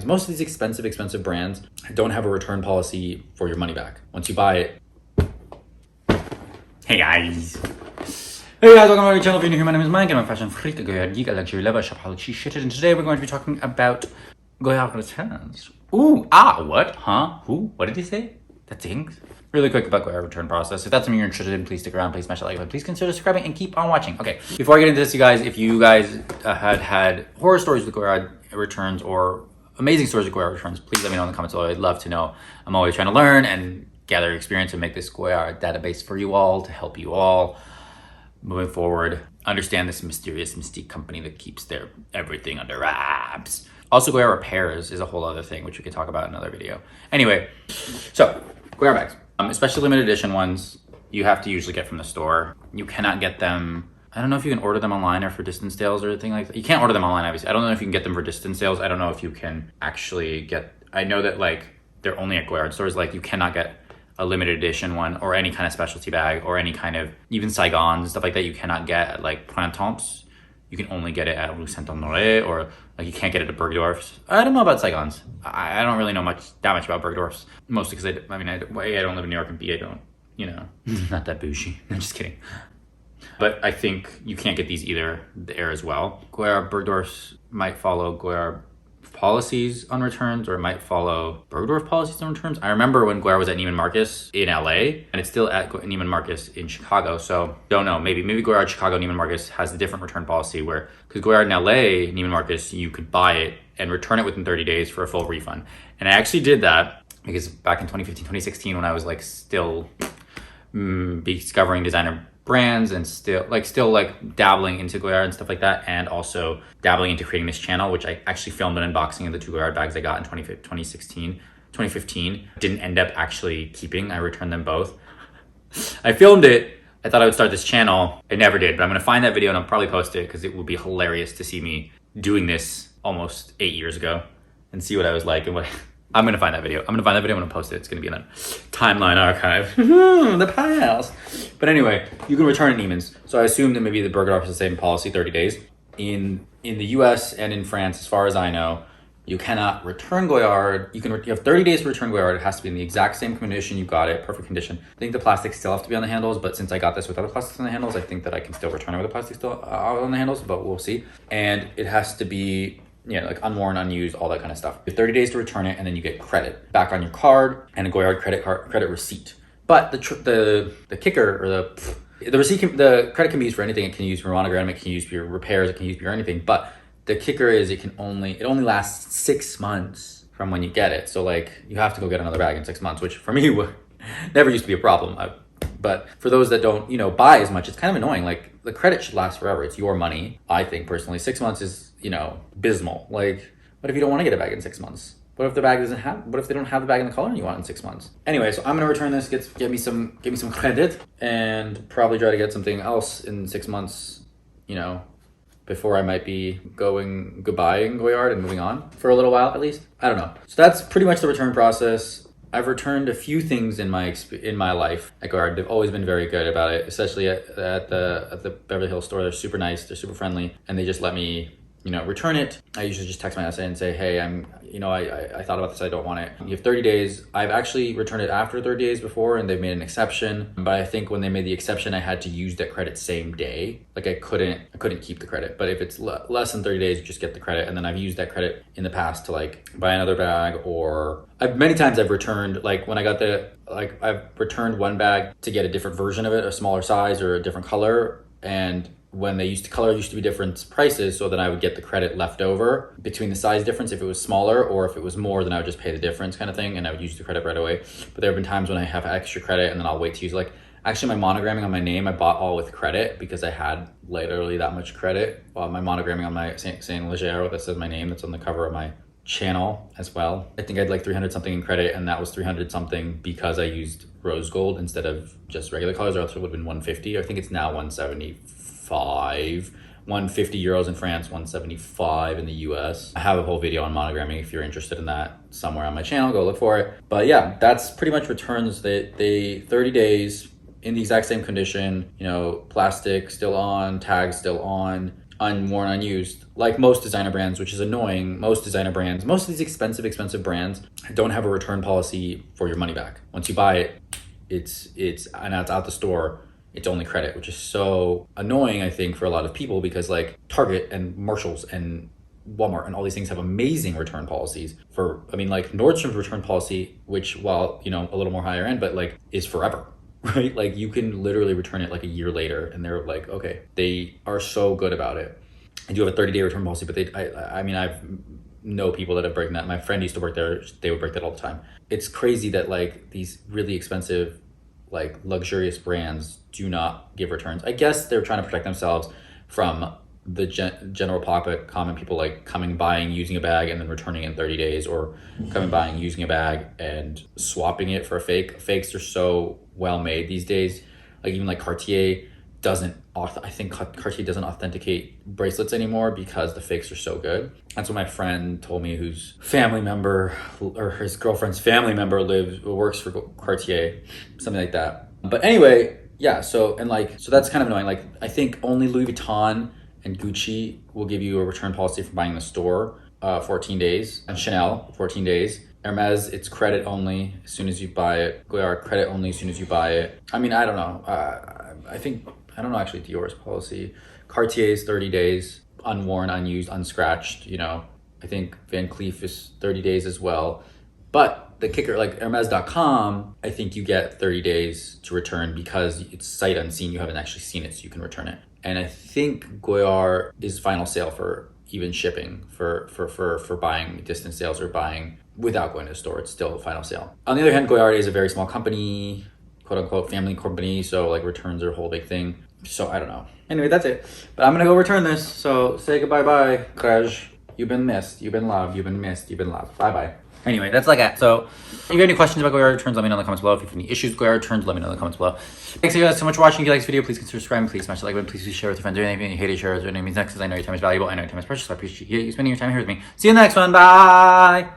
most of these expensive brands don't have a return policy for your money back. Once you buy it. Hey guys, welcome to my channel. If you're new here, my name is Mike and I'm a fashion freak, a Goyard geek, a luxury lover, shop how she shit it. And today we're going to be talking about Goyard returns. What? Huh? Who? What did he say? That thing? Really quick about Goyard return process. If that's something you're interested in, please stick around. Please smash that like button. Please consider subscribing and keep on watching. Okay, before I get into this, you guys, if you guys had horror stories with Goyard returns or amazing stories with Goyard returns, please let me know in the comments below. I'd love to know. I'm always trying to learn and gather experience and make this Goyard database for you all to help you all moving forward. Understand this mysterious mystique company that keeps their everything under wraps. Also, Goyard repairs is a whole other thing, which we could talk about in another video. Anyway, so Goyard bags, especially limited edition ones, you have to usually get from the store. You cannot get them. I don't know if you can order them online or for distance sales or anything like that. You can't order them online, obviously. I don't know if you can get them for distance sales. I don't know if you can actually get, I know that like they're only at Goyard stores. Like you cannot get a limited edition one or any kind of specialty bag or any kind of, even SAIGON and stuff like that, you cannot get at like Printemps. You can only get it at Rue Saint-Honoré, or like you can't get it at Bergdorf's. I don't know about SAIGON's. I don't really know that much about Bergdorf's, mostly because I don't live in New York, and B, I don't, you know, not that bougie. I'm just kidding. But I think you can't get these either there as well. Goyard Bergdorf's might follow Goyard policies on returns, or it might follow Bergdorf policies on returns. I remember when Goyard was at Neiman Marcus in LA, and it's still at Neiman Marcus in Chicago. So don't know, maybe Goyard Chicago Neiman Marcus has a different return policy where, because Goyard in LA Neiman Marcus, you could buy it and return it within 30 days for a full refund. And I actually did that because back in 2015, 2016, when I was like still discovering designer brands and still dabbling into Goyard and stuff like that, and also dabbling into creating this channel, which I actually filmed an unboxing of the 2 Goyard bags I got in 2015. Didn't end up actually keeping. I returned them both. I filmed it. I thought I would start this channel. I never did, but I'm gonna find that video and I'll probably post it because it would be hilarious to see me doing this almost 8 years ago and see what I was like and what. I'm gonna find that video. I'm gonna post it. It's gonna be in a timeline archive. The past. But anyway, you can return at Neiman's. So I assume that maybe the Bergdorf is the same policy, 30 days. In the US and in France, as far as I know, you cannot return Goyard. You have 30 days to return Goyard. It has to be in the exact same condition you got it, perfect condition. I think the plastics still have to be on the handles, but since I got this with other plastics on the handles, I think that I can still return it with the plastic still on the handles, but we'll see. And it has to be, yeah, like unworn, unused, all that kind of stuff. You have 30 days to return it, and then you get credit back on your card and a Goyard credit receipt. But the kicker, or the receipt, the credit can be used for anything. It can be used for monogram, it can be used for your repairs, it can be used for anything. But the kicker is it only lasts 6 months from when you get it. So like you have to go get another bag in 6 months, which for me never used to be a problem. But for those that don't, buy as much, it's kind of annoying. Like the credit should last forever. It's your money. I think personally, 6 months is, abysmal. Like, what if you don't want to get a bag in 6 months? What if the bag what if they don't have the bag in the color you want in 6 months? Anyway, so I'm gonna return this, give me some credit, and probably try to get something else in 6 months, before I might be goodbying Goyard and moving on for a little while at least. I don't know. So that's pretty much the return process. I've returned a few things in my life at Goyard. They've always been very good about it, especially at the Beverly Hills store. They're super nice, they're super friendly, and they just let me return it. I usually just text my SA and say, hey, I thought about this, I don't want it. You have 30 days. I've actually returned it after 30 days before, and they've made an exception. But I think when they made the exception, I had to use that credit same day. Like I couldn't keep the credit. But if it's less than 30 days, you just get the credit. And then I've used that credit in the past to like buy another bag, or many times I've returned, like when I got I've returned one bag to get a different version of it, a smaller size or a different color. And when color used to be different prices, so then I would get the credit left over between the size difference if it was smaller, or if it was more, then I would just pay the difference kind of thing, and I would use the credit right away. But there have been times when I have extra credit and then I'll wait to use, like, actually my monogramming on my name, I bought all with credit because I had literally that much credit. My monogramming on my Saint Leger that says my name, that's on the cover of my channel as well. I think I had like 300 something in credit, and that was 300 something because I used rose gold instead of just regular colors, or else it would have been 150. I think it's now 175. 150 euros in France, 175 in the US. I have a whole video on monogramming if you're interested in that somewhere on my channel, go look for it. But yeah, that's pretty much returns. They 30 days in the exact same condition, plastic still on, tags still on, unworn, unused, like most designer brands, which is annoying. Most designer brands, most of these expensive brands don't have a return policy for your money back. Once you buy it, it's out the store, it's only credit, which is so annoying, I think, for a lot of people, because like Target and Marshalls and Walmart and all these things have amazing return policies for, I mean, like Nordstrom's return policy, which, while, you know, a little more higher end, but like is forever, right? Like you can literally return it like a year later, and they're like, okay, they are so good about it. I do have a 30-day return policy, but I mean, I've know people that have broken that. My friend used to work there. They would break that all the time. It's crazy that like these really expensive, like luxurious brands do not give returns. I guess they're trying to protect themselves from the general public, common people, like coming, buying, using a bag and then returning in 30 days, or coming, buying, using a bag and swapping it for a fake. Fakes are so well made these days. Like even like Cartier doesn't, I think Cartier doesn't authenticate bracelets anymore because the fakes are so good. That's what my friend told me, whose family member, or his girlfriend's family member works for Cartier, something like that. But anyway, yeah, so that's kind of annoying. Like I think only Louis Vuitton and Gucci will give you a return policy for buying in the store, 14 days, and Chanel, 14 days. Hermes, it's credit only as soon as you buy it. Goyard, credit only as soon as you buy it. I mean, I don't know. I don't know actually Dior's policy. Cartier's 30 days, unworn, unused, unscratched, you know. I think Van Cleef is 30 days as well. But the kicker, like Hermes.com, I think you get 30 days to return because it's sight unseen. You haven't actually seen it, so you can return it. And I think Goyard is final sale for even shipping, for buying distance sales or buying without going to the store. It's still a final sale. On the other hand, Goyard is a very small company, quote unquote family company, so like returns are a whole big thing. So I don't know. Anyway, that's it. But I'm gonna go return this. So say goodbye, bye, GREGE. You've been missed. You've been loved. You've been missed. You've been loved. Bye bye. Anyway, that's like that. So if you have any questions about Goyard returns, let me know in the comments below. If you have any issues with Goyard returns, let me know in the comments below. Thanks you guys so much for watching. If you like this video, please consider subscribing. Please smash the like button. Please share with your friends. Or anything you hate it, share it. Or anything means next, because I know your time is valuable. I know your time is precious. So I appreciate you spending your time here with me. See you in the next one. Bye.